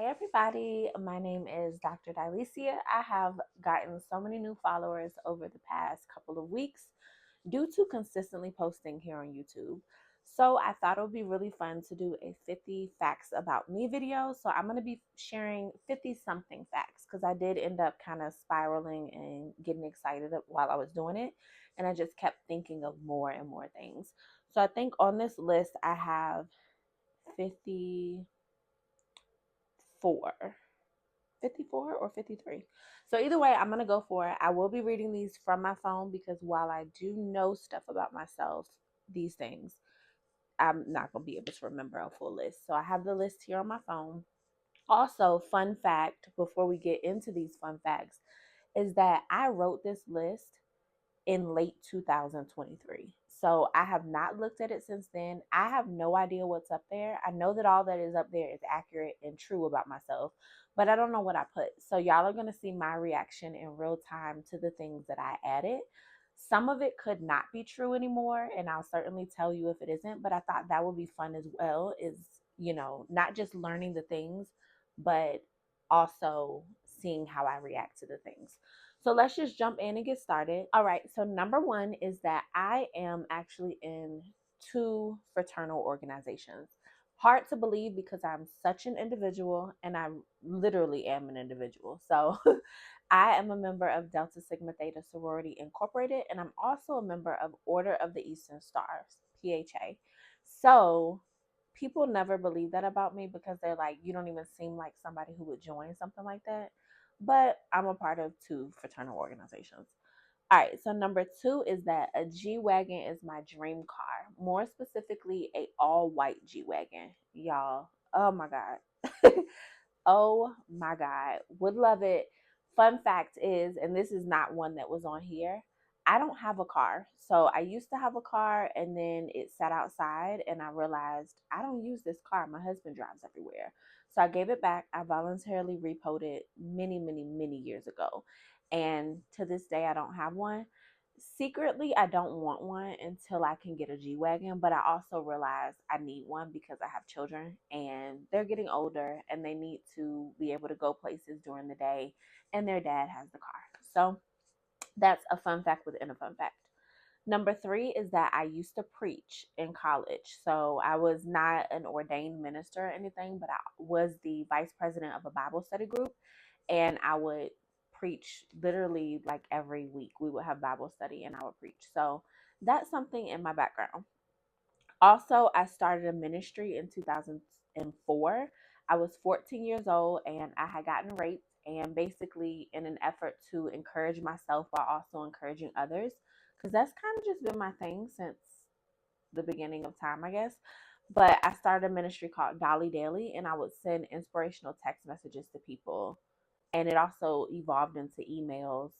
Hey everybody, my name is Dr. Dylesia. I have gotten so many new followers over the past couple of weeks due to consistently posting here on YouTube. So I thought it would be really fun to do a 50 facts about me video. So I'm going to be sharing 50 something facts because I did end up kind of spiraling and getting excited while I was doing it. And I just kept thinking of more and more things. So I think on this list I have 54. 54 or 53. So either way, I'm going to go for it. I will be reading these from my phone because while I do know stuff about myself, these things, I'm not going to be able to remember a full list. So I have the list here on my phone. Also, fun fact before we get into these fun facts is that I wrote this list in late 2023. So I have not looked at it since then. I have no idea what's up there. I know that all that is up there is accurate and true about myself, but I don't know what I put. So y'all are going to see my reaction in real time to the things that I added. Some of it could not be true anymore, and I'll certainly tell you if it isn't, but I thought that would be fun as well, is, not just learning the things, but also seeing how I react to the things. So let's just jump in and get started. All right. So number one is that I am actually in two fraternal organizations. Hard to believe because I'm such an individual and I literally am an individual. So I am a member of Delta Sigma Theta Sorority Incorporated, and I'm also a member of Order of the Eastern Stars, PHA. So people never believe that about me because they're like, you don't even seem like somebody who would join something like that. But I'm a part of two fraternal organizations. All right, so number two is that a G-Wagon is my dream car. More specifically, a all-white G-Wagon. Y'all, oh my God. Oh my God. Would love it. Fun fact is, and this is not one that was on here, I don't have a car. So I used to have a car and then it sat outside and I realized I don't use this car. My husband drives everywhere. So I gave it back. I voluntarily repoed it many, many, many years ago. And to this day, I don't have one. Secretly, I don't want one until I can get a G-Wagon, but I also realize I need one because I have children and they're getting older and they need to be able to go places during the day, and their dad has the car. So that's a fun fact within a fun fact. Number three is that I used to preach in college. So I was not an ordained minister or anything, but I was the vice president of a Bible study group, and I would preach literally like every week. We would have Bible study and I would preach. So that's something in my background. Also, I started a ministry in 2004. I was 14 years old and I had gotten raped, and basically, in an effort to encourage myself while also encouraging others, because that's kind of just been my thing since the beginning of time, I guess. But I started a ministry called Dolly Daily, and I would send inspirational text messages to people, and it also evolved into emails.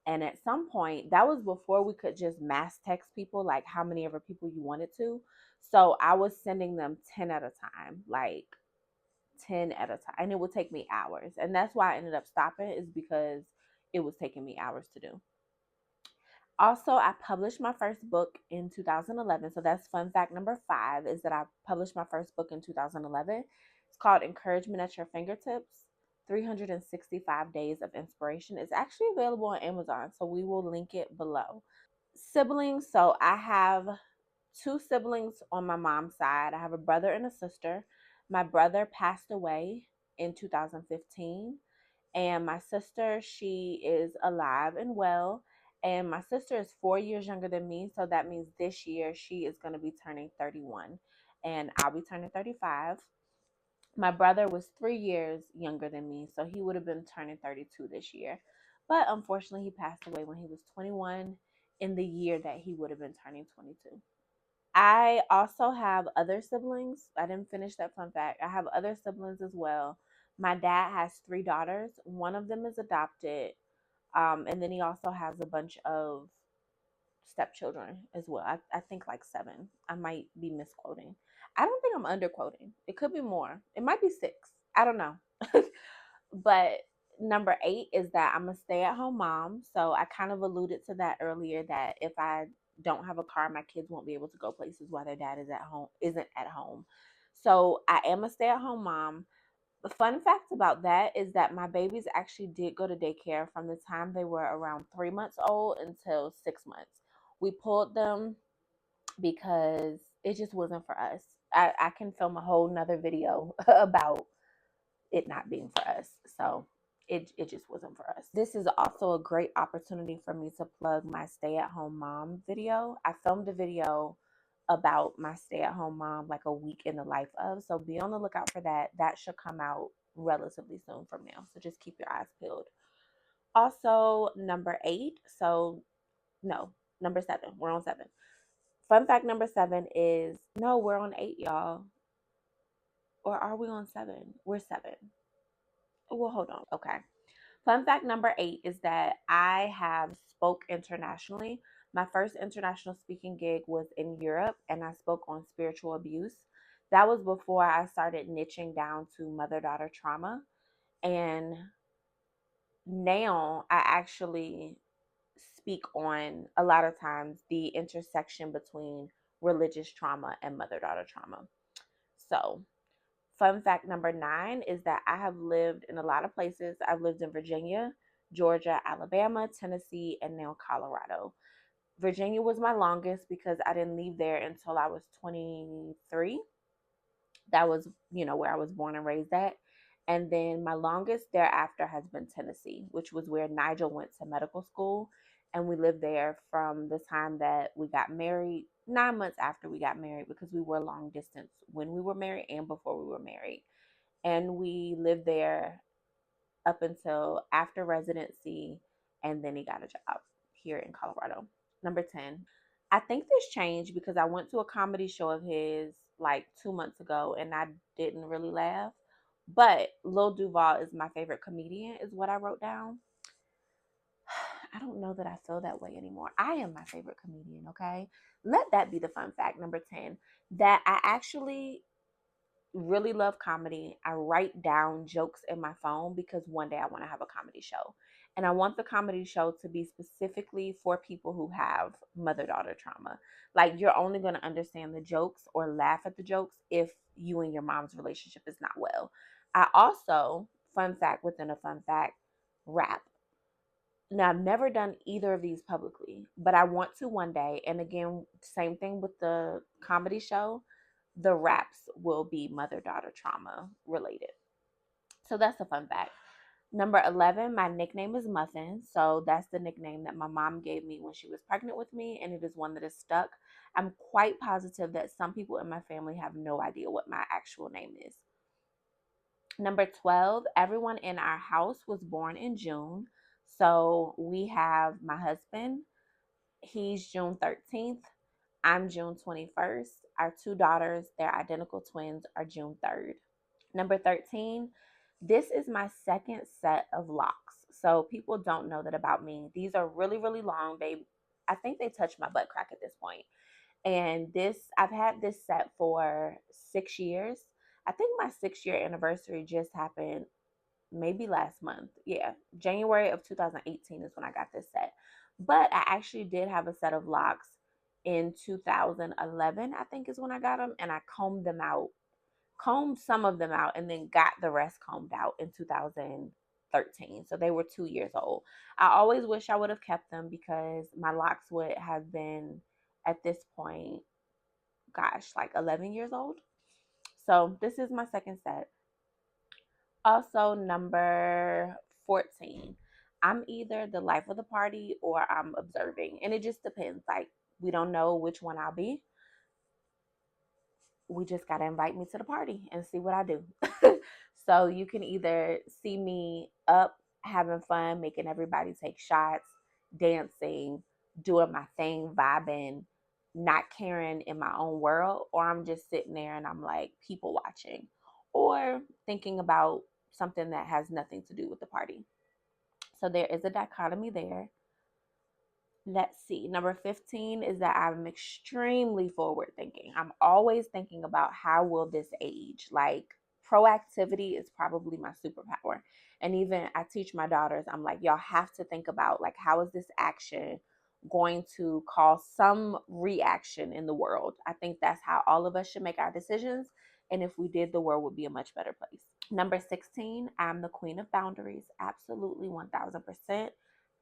And at some point, that was before we could just mass text people, like how many ever people you wanted to. So I was sending them 10 at a time, like 10 at a time. And it would take me hours. And that's why I ended up stopping, is because it was taking me hours to do. Also, I published my first book in 2011. So that's fun fact number five, is that I published my first book in 2011. It's called Encouragement at Your Fingertips, 365 Days of Inspiration. It's actually available on Amazon, so we will link it below. Siblings. So I have two siblings on my mom's side. I have a brother and a sister. My brother passed away in 2015, and my sister, she is alive and well. And my sister is 4 years younger than me, so that means this year she is going to be turning 31 and I'll be turning 35. My brother was 3 years younger than me, so he would have been turning 32 this year. But unfortunately, he passed away when he was 21, in the year that he would have been turning 22. I also have other siblings. I didn't finish that fun fact. I have other siblings as well. My dad has three daughters. One of them is adopted. And then he also has a bunch of stepchildren as well. I think like seven. I might be misquoting. I don't think I'm underquoting. It could be more. It might be six. I don't know. But number eight is that I'm a stay-at-home mom. So I kind of alluded to that earlier, that if I don't have a car, my kids won't be able to go places while their dad isn't at home. So I am a stay-at-home mom. The fun fact about that is that my babies actually did go to daycare from the time they were around 3 months old until 6 months. We pulled them because it just wasn't for us. I can film a whole nother video about it not being for us. So it just wasn't for us. This is also a great opportunity for me to plug my stay-at-home mom video. I filmed a video about my stay-at-home mom, like a week in the life of. So be on the lookout for that. That should come out relatively soon from now. So just keep your eyes peeled. Also, number 8. So no, number 7. We're on 7. Fun fact number 7 is no, we're on 8, y'all. Or are we on 7? We're 7. Well, hold on. Okay. Fun fact number 8 is that I have spoke internationally. My first international speaking gig was in Europe, and I spoke on spiritual abuse. That was before I started niching down to mother-daughter trauma. And now I actually speak on a lot of times the intersection between religious trauma and mother-daughter trauma. So fun fact number 9 is that I have lived in a lot of places. I've lived in Virginia, Georgia, Alabama, Tennessee, and now Colorado. Virginia was my longest because I didn't leave there until I was 23. That was, where I was born and raised at. And then my longest thereafter has been Tennessee, which was where Nigel went to medical school. And we lived there from the time that we got married, 9 months after we got married, because we were long distance when we were married and before we were married. And we lived there up until after residency. And then he got a job here in Colorado. Number 10. I think this changed because I went to a comedy show of his like 2 months ago and I didn't really laugh. But Lil Duval is my favorite comedian, is what I wrote down. I don't know that I feel that way anymore. I am my favorite comedian, okay? Let that be the fun fact, number 10, that I actually really love comedy. I write down jokes in my phone because one day I want to have a comedy show. And I want the comedy show to be specifically for people who have mother-daughter trauma. Like, you're only going to understand the jokes or laugh at the jokes if you and your mom's relationship is not well. I also, fun fact within a fun fact, rap. Now, I've never done either of these publicly, but I want to one day. And again, same thing with the comedy show. The raps will be mother-daughter trauma related. So that's a fun fact. Number 11, my nickname is Muffin. So that's the nickname that my mom gave me when she was pregnant with me, and it is one that is stuck. I'm quite positive that some people in my family have no idea what my actual name is. Number 12, everyone in our house was born in June. So we have my husband, he's June 13th. I'm June 21st. Our 2 daughters, they're identical twins, are June 3rd. Number 13, this is my second set of locks. So people don't know that about me. These are really, really long. I think they touch my butt crack at this point. And I've had this set for 6 years. I think my 6 year anniversary just happened maybe last month. Yeah, January of 2018 is when I got this set. But I actually did have a set of locks in 2011, I think is when I got them. And I combed some of them out, and then got the rest combed out in 2013. So they were 2 years old. I always wish I would have kept them because my locks would have been at this point, gosh, like 11 years old. So this is my second set. Also, number 14, I'm either the life of the party or I'm observing. And it just depends. Like, we don't know which one I'll be. We just got to invite me to the party and see what I do. So you can either see me up having fun, making everybody take shots, dancing, doing my thing, vibing, not caring in my own world, or I'm just sitting there and I'm like people watching or thinking about something that has nothing to do with the party. So there is a dichotomy there. Let's see. Number 15 is that I'm extremely forward thinking. I'm always thinking about how will this age? Like, proactivity is probably my superpower. And even I teach my daughters, I'm like, y'all have to think about like, how is this action going to cause some reaction in the world? I think that's how all of us should make our decisions. And if we did, the world would be a much better place. Number 16, I'm the queen of boundaries. Absolutely 1000%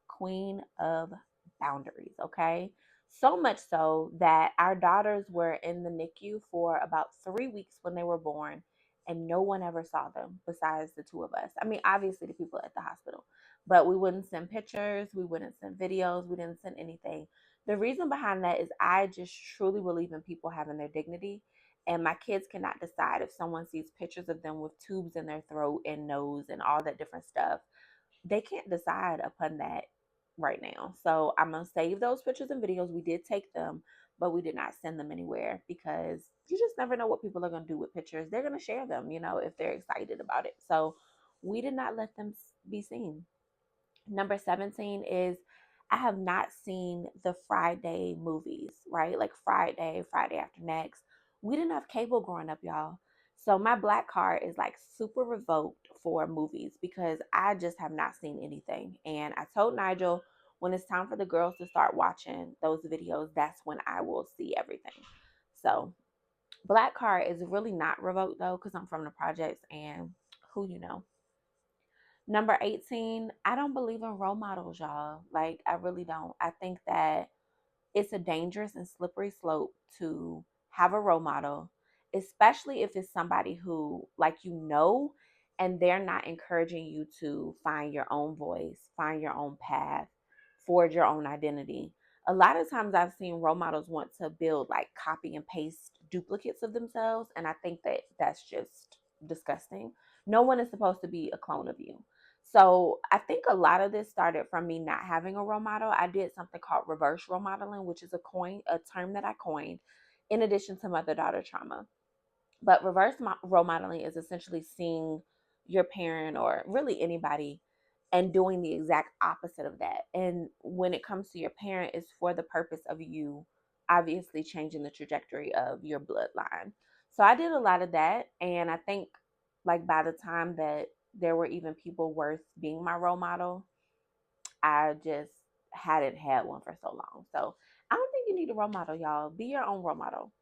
queen of boundaries. Okay. So much so that our daughters were in the NICU for about 3 weeks when they were born, and no one ever saw them besides the two of us. I mean, obviously, the people at the hospital, but we wouldn't send pictures, we wouldn't send videos, we didn't send anything. The reason behind that is I just truly believe in people having their dignity, and my kids cannot decide if someone sees pictures of them with tubes in their throat and nose and all that different stuff. They can't decide upon that right now. So I'm going to save those pictures and videos. We did take them, but we did not send them anywhere because you just never know what people are going to do with pictures. They're going to share them, if they're excited about it. So we did not let them be seen. Number 17 is I have not seen the Friday movies, right? Like Friday, Friday After Next. We didn't have cable growing up, y'all. So my black card is like super revoked for movies because I just have not seen anything. And I told Nigel when it's time for the girls to start watching those videos, that's when I will see everything. So black card is really not revoked though, because I'm from the projects and who you know. Number 18, I don't believe in role models, y'all. Like, I really don't. I think that it's a dangerous and slippery slope to have a role model, especially if it's somebody who, like, and they're not encouraging you to find your own voice, find your own path, forge your own identity. A lot of times I've seen role models want to build like copy and paste duplicates of themselves, and I think that that's just disgusting. No one is supposed to be a clone of you. So I think a lot of this started from me not having a role model. I did something called reverse role modeling, which is a term that I coined in addition to mother-daughter trauma. But role modeling is essentially seeing your parent or really anybody and doing the exact opposite of that. And when it comes to your parent, it's for the purpose of you obviously changing the trajectory of your bloodline. So I did a lot of that. And I think like by the time that there were even people worth being my role model, I just hadn't had one for so long. So I don't think you need a role model, y'all. Be your own role model.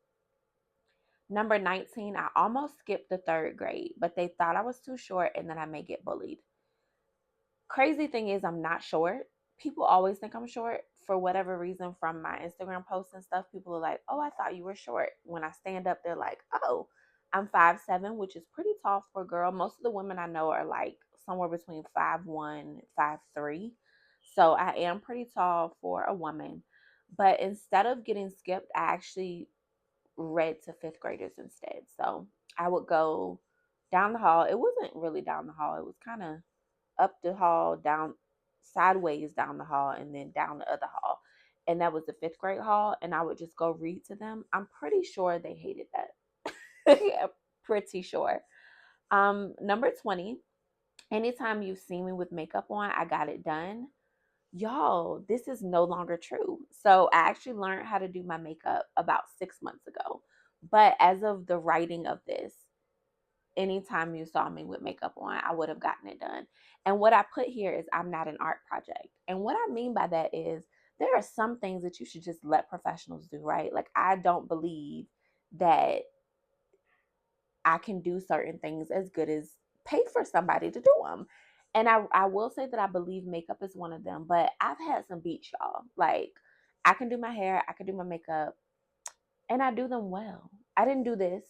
Number 19, I almost skipped the third grade, but they thought I was too short and that I may get bullied. Crazy thing is, I'm not short. People always think I'm short for whatever reason from my Instagram posts and stuff. People are like, oh, I thought you were short. When I stand up, they're like, oh, I'm 5'7", which is pretty tall for a girl. Most of the women I know are like somewhere between 5'1", 5'3". So I am pretty tall for a woman. But instead of getting skipped, I actually read to fifth graders instead. So I would go down the hall. It wasn't really down the hall. It was kind of up the hall, down sideways down the hall, and then down the other hall. And that was the fifth grade hall. And I would just go read to them. I'm pretty sure they hated that. Yeah, pretty sure. Number 20, anytime you've seen me with makeup on, I got it done. Y'all, this is no longer true. So I actually learned how to do my makeup about 6 months ago. But as of the writing of this, anytime you saw me with makeup on, I would have gotten it done. And what I put here is I'm not an art project. And what I mean by that is there are some things that you should just let professionals do, right? Like I don't believe that I can do certain things as good as pay for somebody to do them. And I will say that I believe makeup is one of them, but I've had some beats, y'all. Like I can do my hair, I can do my makeup, and I do them well. I didn't do this,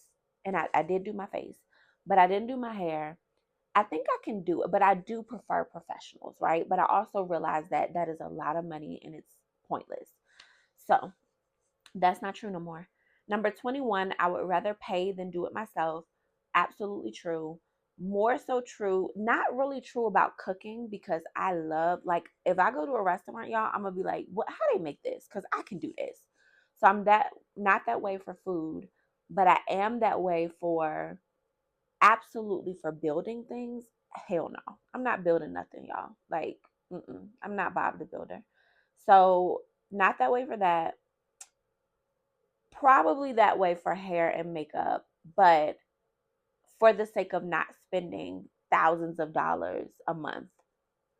and I did do my face, but I didn't do my hair. I think I can do it, but I do prefer professionals, right? But I also realize that that is a lot of money and it's pointless. So that's not true no more. Number 21, I would rather pay than do it myself. Absolutely true. More so true, not really true about cooking because I love, like, if I go to a restaurant, y'all, I'm gonna be like, what, how they make this? Because I can do this. So I'm that, not that way for food, but I am that way for absolutely for building things. Hell no. I'm not building nothing, y'all. Like, I'm not Bob the Builder. So, not that way for that. Probably that way for hair and makeup, but for the sake of not spending thousands of dollars a month,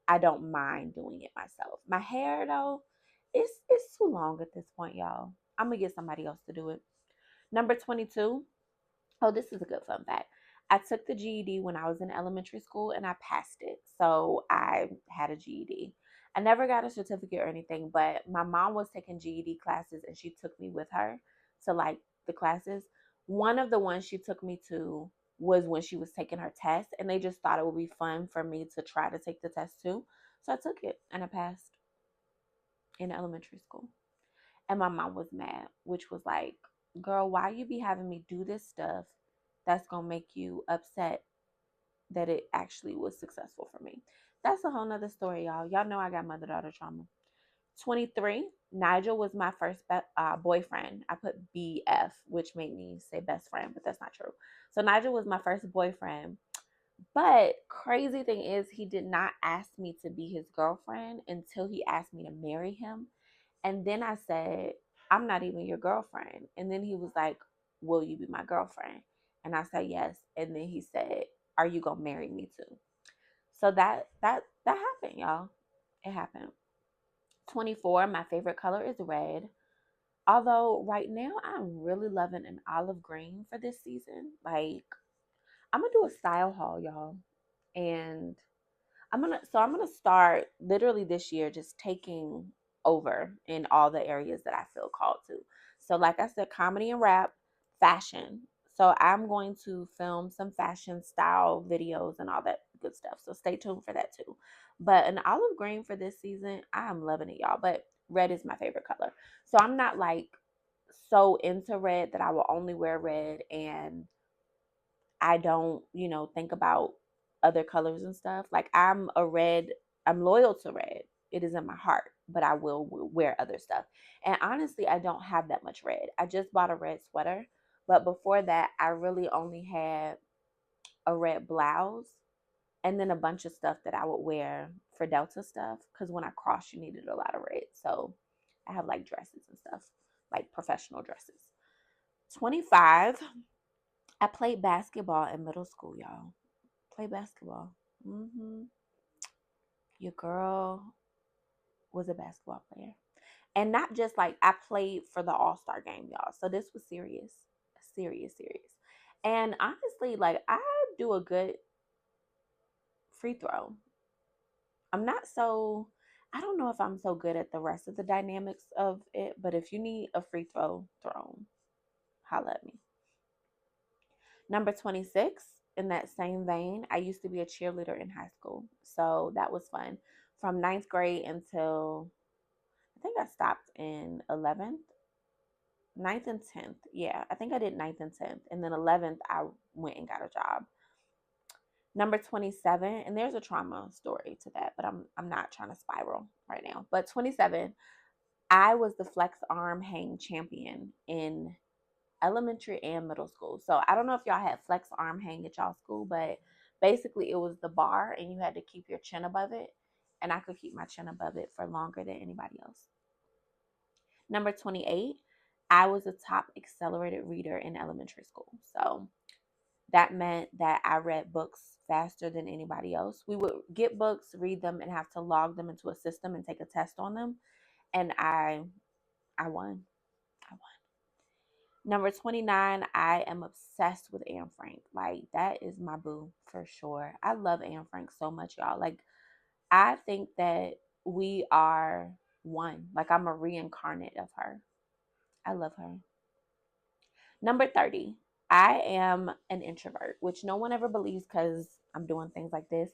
I don't mind doing it myself. My hair though, it's too long at this point, y'all. I'm gonna get somebody else to do it. Number 22. Oh, this is a good fun fact. I took the GED when I was in elementary school and I passed it. So I had a GED. I never got a certificate or anything, but my mom was taking GED classes and she took me with her to like the classes. One of the ones she took me to was when she was taking her test, and they just thought it would be fun for me to try to take the test too. So I took it and I passed in elementary school. And my mom was mad, which was like, girl, why you be having me do this stuff that's going to make you upset that it actually was successful for me? That's a whole nother story, y'all. Y'all know I got mother daughter trauma. 23, Nigel was my first boyfriend. I put BF, which made me say best friend, but that's not true. So Nigel was my first boyfriend. But crazy thing is, he did not ask me to be his girlfriend until he asked me to marry him. And then I said, I'm not even your girlfriend. And then he was like, will you be my girlfriend? And I said, yes. And then he said, are you going to marry me too? So that happened, y'all. It happened. 24, my favorite color is red. Although right now I'm really loving an olive green for this season. Like, I'm going to do a style haul, y'all. And I'm gonna start literally this year just taking over in all the areas that I feel called to. So like I said, comedy and rap, fashion. So I'm going to film some fashion style videos and all that good stuff. So stay tuned for that too. But an olive green for this season, I'm loving it, y'all. But red is my favorite color. So I'm not like so into red that I will only wear red and I don't, think about other colors and stuff. Like I'm loyal to red. It is in my heart, but I will wear other stuff. And honestly, I don't have that much red. I just bought a red sweater, but before that, I really only had a red blouse and then a bunch of stuff that I would wear for Delta stuff. Because when I crossed, you needed a lot of red. So I have like dresses and stuff, like professional dresses. 25, I played basketball in middle school, y'all. Play basketball. Your girl was a basketball player. And not just like I played for the All-Star game, y'all. So this was serious. Serious, serious. And honestly, like I do a good free throw. I'm not so I don't know if I'm so good at the rest of the dynamics of it, but if you need a free throw thrown, holla at me. Number 26, in that same vein, I used to be a cheerleader in high school. So that was fun. From ninth grade until I think I stopped in 11th, ninth and 10th. Yeah, I think I did ninth and 10th. And then 11th, I went and got a job. Number 27, and there's a trauma story to that, but I'm not trying to spiral right now. But 27, I was the flex arm hang champion in elementary and middle school. So I don't know if y'all had flex arm hang at y'all school, but basically it was the bar and you had to keep your chin above it. And I could keep my chin above it for longer than anybody else. Number 28, I was a top accelerated reader in elementary school. So that meant that I read books faster than anybody else. We would get books, read them, and have to log them into a system and take a test on them. And I won. I won. Number 29, I am obsessed with Anne Frank. Like, that is my boo for sure. I love Anne Frank so much, y'all. Like, I think that we are one. Like, I'm a reincarnate of her. I love her. Number 30, I am an introvert, which no one ever believes because I'm doing things like this.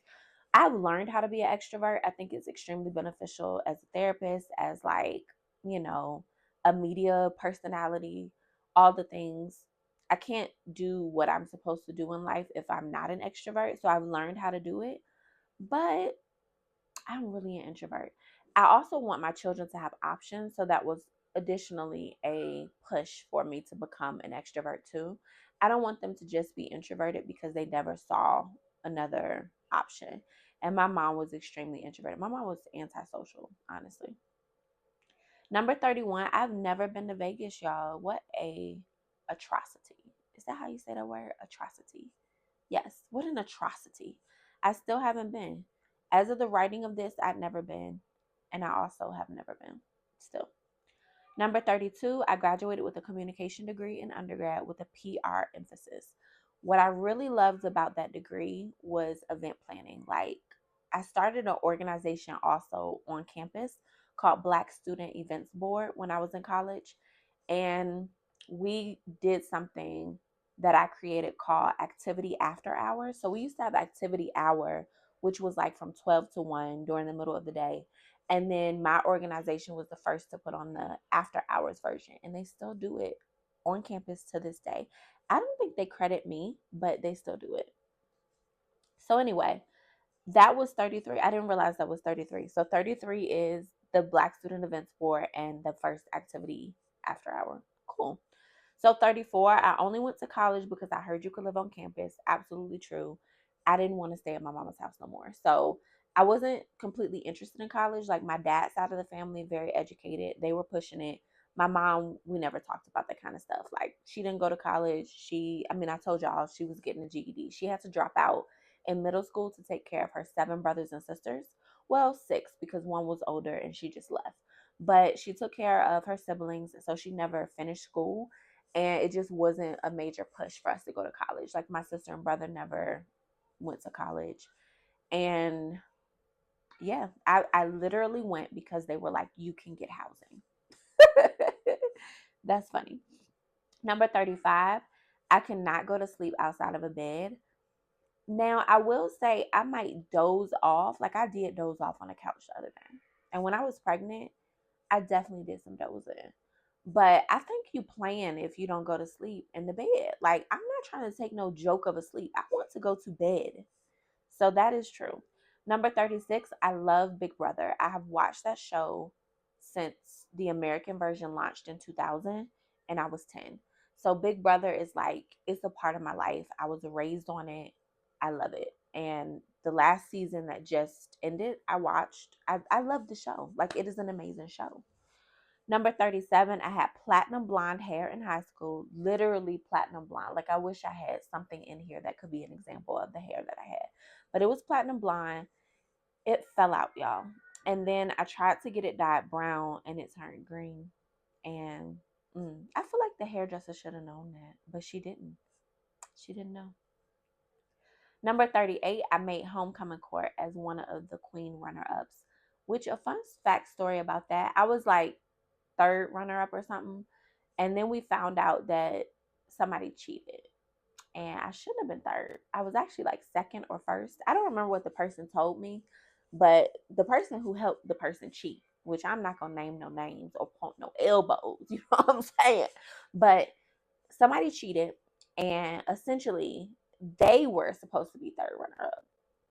I've learned how to be an extrovert. I think it's extremely beneficial as a therapist, as like, you know, a media personality, all the things. I can't do what I'm supposed to do in life if I'm not an extrovert. So I've learned how to do it. But I'm really an introvert. I also want my children to have options. So that was additionally a push for me to become an extrovert too. I don't want them to just be introverted because they never saw another option. And my mom was extremely introverted. My mom was antisocial, honestly. Number 31, I've never been to Vegas, y'all. What a atrocity. Is that how you say that word? Atrocity. Yes, what an atrocity. I still haven't been. As of the writing of this, I've never been. And I also have never been. Still. Number 32, I graduated with a communication degree in undergrad with a PR emphasis. What I really loved about that degree was event planning. Like, I started an organization also on campus called Black Student Events Board when I was in college. And we did something that I created called Activity After Hours. So we used to have Activity Hour, which was like from 12 to 1 during the middle of the day. And then my organization was the first to put on the after hours version, and they still do it on campus to this day. I don't think they credit me, but they still do it. So anyway, that was 33. I didn't realize that was 33. So 33 is the Black Student Events Board and the first activity after hour. Cool. So 34, I only went to college because I heard you could live on campus. Absolutely true. I didn't want to stay at my mama's house no more. So I wasn't completely interested in college. Like, my dad's side of the family, very educated. They were pushing it. My mom, we never talked about that kind of stuff. Like, she didn't go to college. I told y'all she was getting a GED. She had to drop out in middle school to take care of her 7 brothers and sisters. Well, 6, because one was older and she just left. But she took care of her siblings, so she never finished school, and it just wasn't a major push for us to go to college. Like, my sister and brother never went to college. And yeah, I literally went because they were like, you can get housing. That's funny. Number 35, I cannot go to sleep outside of a bed. Now, I will say I might doze off. Like, I did doze off on the couch the other day. And when I was pregnant, I definitely did some dozing. But I think you plan if you don't go to sleep in the bed. Like, I'm not trying to take no joke of a sleep. I want to go to bed. So that is true. Number 36, I love Big Brother. I have watched that show since the American version launched in 2000, and I was 10. So Big Brother is like, it's a part of my life. I was raised on it. I love it. And the last season that just ended, I watched. I love the show. Like, it is an amazing show. Number 37, I had platinum blonde hair in high school, literally platinum blonde. Like, I wish I had something in here that could be an example of the hair that I had. But it was platinum blonde. It fell out, y'all. And then I tried to get it dyed brown and it turned green. And I feel like the hairdresser should have known that, but she didn't. She didn't know. Number 38, I made homecoming court as one of the queen runner ups, which, a fun fact story about that, I was like third runner up or something. And then we found out that somebody cheated. And I shouldn't have been third. I was actually like second or first. I don't remember what the person told me, but the person who helped the person cheat, which I'm not going to name no names or point no elbows, you know what I'm saying? But somebody cheated, and essentially they were supposed to be third runner up.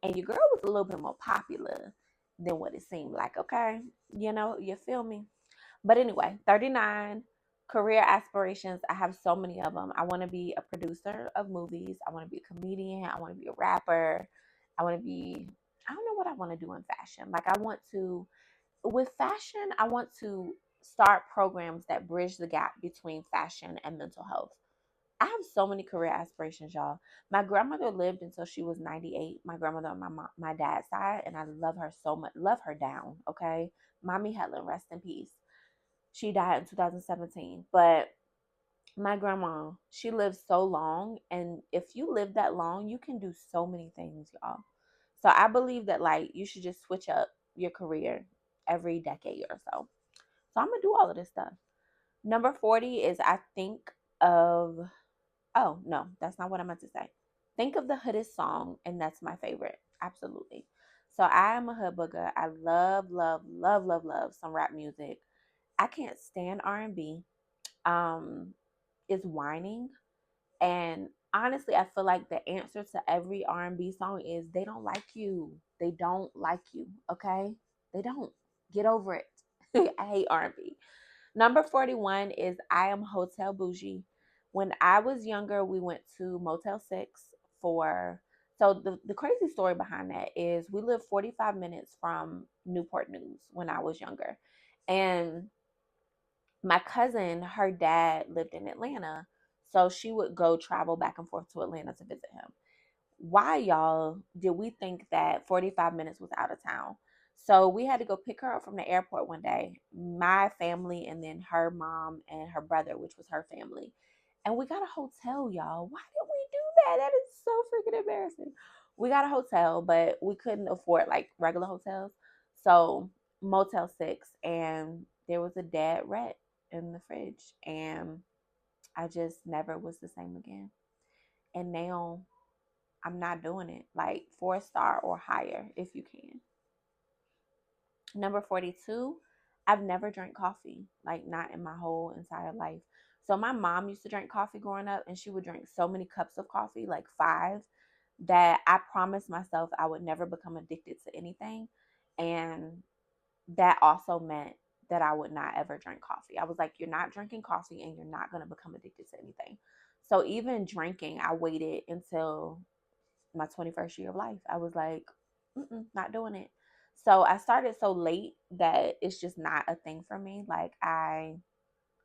And your girl was a little bit more popular than what it seemed like, okay? You feel me? But anyway, 39, career aspirations. I have so many of them. I want to be a producer of movies. I want to be a comedian. I want to be a rapper. I don't know what I want to do in fashion. Like, with fashion, I want to start programs that bridge the gap between fashion and mental health. I have so many career aspirations, y'all. My grandmother lived until she was 98. My grandmother on my dad's side, and I love her so much. Love her down, okay? Mommy Helen, rest in peace. She died in 2017. But my grandma, she lived so long. And if you live that long, you can do so many things, y'all. So I believe that, like, you should just switch up your career every decade or so. So I'm going to do all of this stuff. Number 40 is I think of, oh, no, that's not what I meant to say. Think of the hoodest song, and that's my favorite. Absolutely. So I am a hood booger. I love, love, love, love, love some rap music. I can't stand R&B. Um, it's whining, and honestly, I feel like the answer to every R&B song is they don't like you. They don't like you. Okay, they don't. Get over it. I hate R&B. Number 41 is I am Hotel Bougie. When I was younger, we went to Motel 6 for. So the crazy story behind that is we lived 45 minutes from Newport News when I was younger, and my cousin, her dad lived in Atlanta. So she would go travel back and forth to Atlanta to visit him. Why, y'all, did we think that 45 minutes was out of town? So we had to go pick her up from the airport one day, my family, and then her mom and her brother, which was her family. And we got a hotel, y'all. Why did we do That is so freaking embarrassing. We got a hotel, but we couldn't afford like regular hotels. So Motel 6, and there was a dead rat in the fridge, and I just never was the same again. And now I'm not doing it. Like 4-star or higher if you can. Number 42, I've never drank coffee, like not in my whole entire life. So my mom used to drink coffee growing up, and she would drink so many cups of coffee, like 5, that I promised myself I would never become addicted to anything. And that also meant that I would not ever drink coffee. I was like, you're not drinking coffee and you're not going to become addicted to anything. So even drinking, I waited until my 21st year of life. I was like, not doing it. So I started so late that it's just not a thing for me. Like I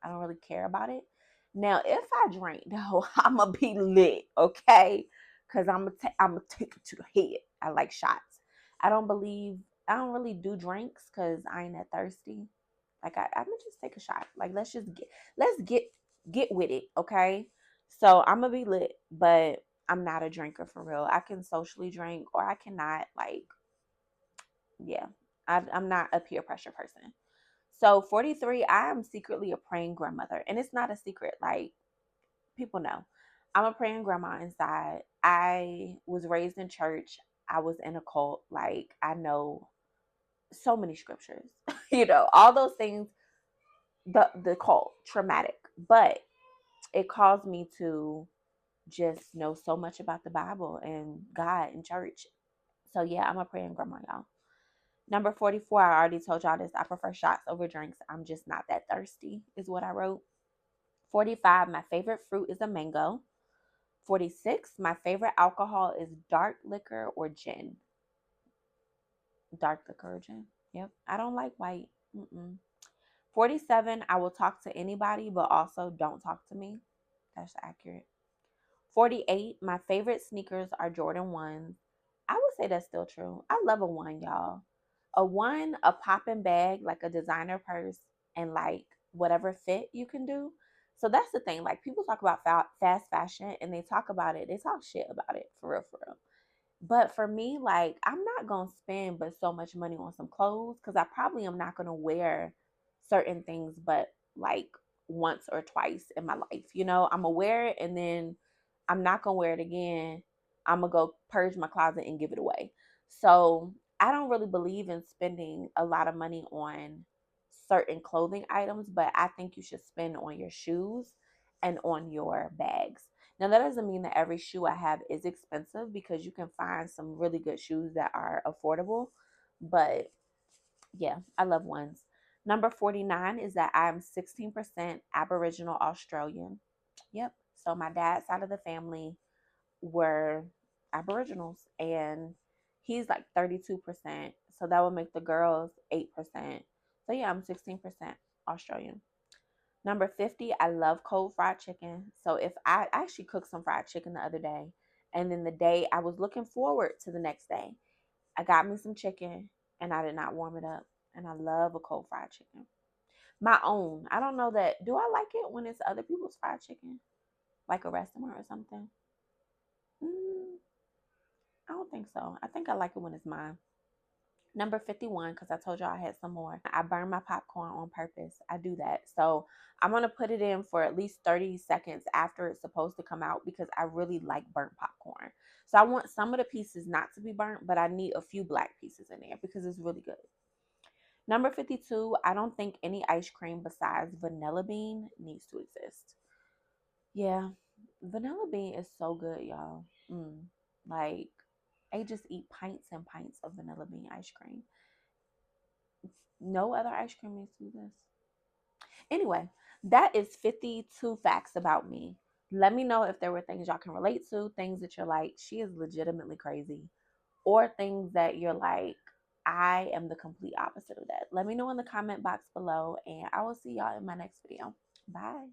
don't really care about it. Now, if I drink though, I'm gonna be lit, okay? Cause I'm gonna take it to the head. I like shots. I don't believe I don't really do drinks because I ain't that thirsty. Like I'm gonna just take a shot. Like let's get with it, okay? So I'm gonna be lit, but I'm not a drinker for real. I can socially drink or I cannot. Like, yeah, I'm not a peer pressure person. So 43, I am secretly a praying grandmother, and it's not a secret. Like people know, I'm a praying grandma inside. I was raised in church. I was in a cult. Like I know so many scriptures. All those things. The cult traumatic, but it caused me to just know so much about the Bible and God and church. So yeah, I'm a praying grandma, y'all. Number 44, I already told y'all this. I prefer shots over drinks. I'm just not that thirsty, is what I wrote. 45, my favorite fruit is a mango. 46, my favorite alcohol is dark liquor or gin. Dark liquor or gin. Yep. I don't like white. Mm-mm. 47, I will talk to anybody, but also don't talk to me. That's accurate. 48, my favorite sneakers are Jordan 1s. I would say that's still true. I love a 1, y'all. A 1, a popping bag, like a designer purse, and like whatever fit you can do. So that's the thing. Like people talk about fast fashion and they talk about it. They talk shit about it for real, for real. But for me, like, I'm not going to spend but so much money on some clothes because I probably am not going to wear certain things but like once or twice in my life. I'm going to wear it and then I'm not going to wear it again. I'm going to go purge my closet and give it away. So I don't really believe in spending a lot of money on certain clothing items, but I think you should spend on your shoes and on your bags. Now, that doesn't mean that every shoe I have is expensive because you can find some really good shoes that are affordable. But yeah, I love ones. Number 49 is that I am 16% Aboriginal Australian. Yep. So my dad's side of the family were Aboriginals, and he's like 32%. So that would make the girls 8%. So yeah, I'm 16% Australian. Number 50, I love cold fried chicken. So if I actually cooked some fried chicken the other day, and then the day I was looking forward to the next day, I got me some chicken and I did not warm it up. And I love a cold fried chicken. My own. I don't know that. Do I like it when it's other people's fried chicken? Like a restaurant or something? Mm, I don't think so. I think I like it when it's mine. Number 51, because I told y'all I had some more. I burn my popcorn on purpose. I do that. So I'm going to put it in for at least 30 seconds after it's supposed to come out because I really like burnt popcorn. So I want some of the pieces not to be burnt, but I need a few black pieces in there because it's really good. Number 52, I don't think any ice cream besides vanilla bean needs to exist. Yeah, vanilla bean is so good, y'all. Like, I just eat pints and pints of vanilla bean ice cream. No other ice cream needs to do this. Anyway, that is 52 facts about me. Let me know if there were things y'all can relate to, things that you're like, she is legitimately crazy, or things that you're like, I am the complete opposite of that. Let me know in the comment box below, and I will see y'all in my next video. Bye.